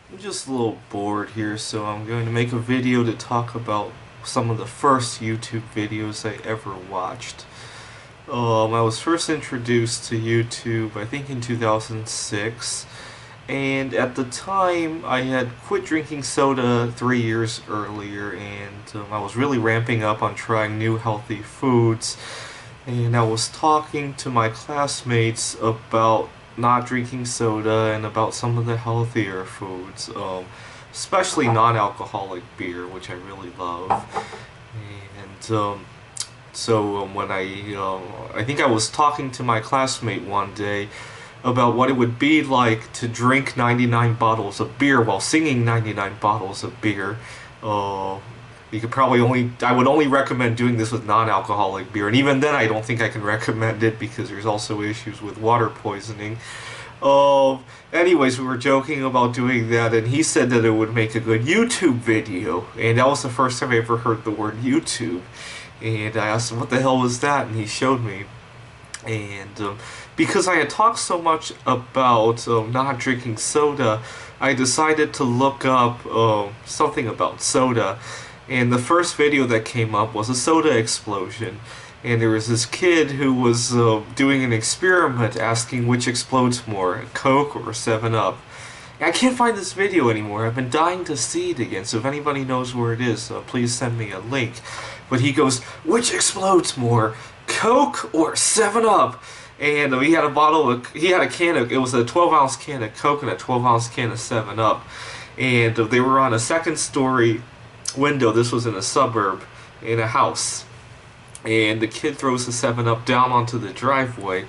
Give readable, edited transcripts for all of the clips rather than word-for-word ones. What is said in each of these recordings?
I'm just a little bored here, so I'm going to make a video to talk about some of the first YouTube videos I ever watched. I was first introduced to YouTube, I think in 2006, and at the time I had quit drinking soda 3 years earlier, and I was really ramping up on trying new healthy foods, and I was talking to my classmates about not drinking soda and about some of the healthier foods, especially non-alcoholic beer, which I really love. And when I think I was talking to my classmate one day about what it would be like to drink 99 bottles of beer while singing 99 bottles of beer. You could probably I would only recommend doing this with non-alcoholic beer, and even then I don't think I can recommend it because there's also issues with water poisoning. Anyways, we were joking about doing that, and he said that it would make a good YouTube video, and that was the first time I ever heard the word YouTube. And I asked him, what the hell was that? And he showed me. And because I had talked so much about not drinking soda, I decided to look up something about soda. And the first video that came up was a soda explosion. And there was this kid who was doing an experiment asking which explodes more, Coke or 7-Up. I can't find this video anymore. I've been dying to see it again, so if anybody knows where it is, please send me a link. But he goes, which explodes more, Coke or 7-Up? And he had a can of, it was a 12-ounce can of Coke and a 12-ounce can of 7-Up. And they were on a second-story window. This was in a suburb, in a house. And the kid throws the 7-Up down onto the driveway.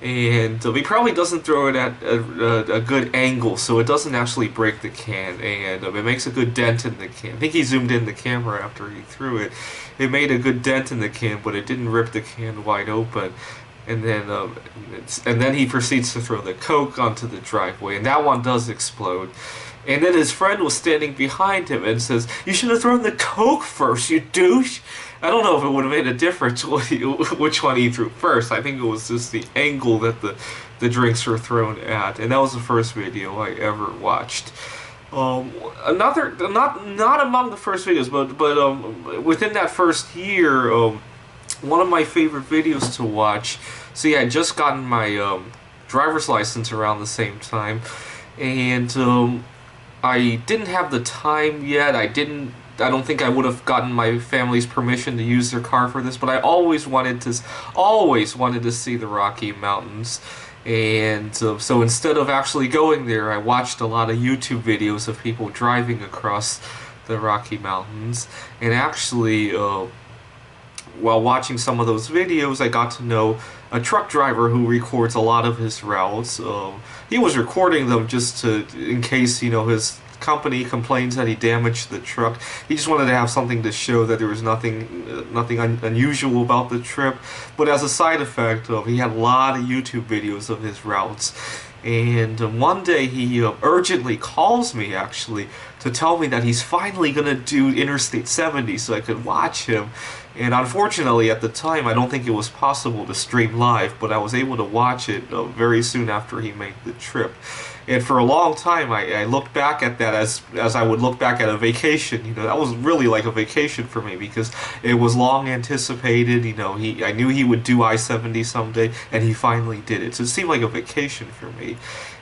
And he probably doesn't throw it at a good angle, so it doesn't actually break the can, and it makes a good dent in the can. I think he zoomed in the camera after he threw it. It made a good dent in the can, but it didn't rip the can wide open. And then he proceeds to throw the Coke onto the driveway, and that one does explode. And then his friend was standing behind him and says, "You should have thrown the Coke first, you douche!" I don't know if it would have made a difference which one he threw first. I think it was just the angle that the drinks were thrown at. And that was the first video I ever watched. Another, not among the first videos, but within that first year, one of my favorite videos to watch. See, I had just gotten my driver's license around the same time, and I didn't have the time yet. I don't think I would have gotten my family's permission to use their car for this, but I always wanted to see the Rocky Mountains. And so instead of actually going there, I watched a lot of YouTube videos of people driving across the Rocky Mountains. And actually, while watching some of those videos, I got to know a truck driver who records a lot of his routes. He was recording them just in case, his company complains that he damaged the truck. He just wanted to have something to show that there was nothing unusual about the trip. But as a side effect, he had a lot of YouTube videos of his routes. And one day he urgently calls me, actually, to tell me that he's finally going to do Interstate 70 so I could watch him. And unfortunately, at the time, I don't think it was possible to stream live, but I was able to watch it very soon after he made the trip. And for a long time, I looked back at that as I would look back at a vacation. That was really like a vacation for me because it was long anticipated. I knew he would do I-70 someday, and he finally did it. So it seemed like a vacation for me.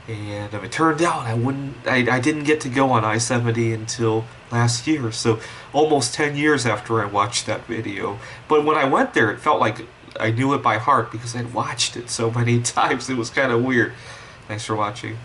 And it turned out I didn't get to go on I-70 until last year. So almost 10 years after I watched that video. But when I went there, it felt like I knew it by heart because I'd watched it so many times. It was kind of weird. Thanks for watching.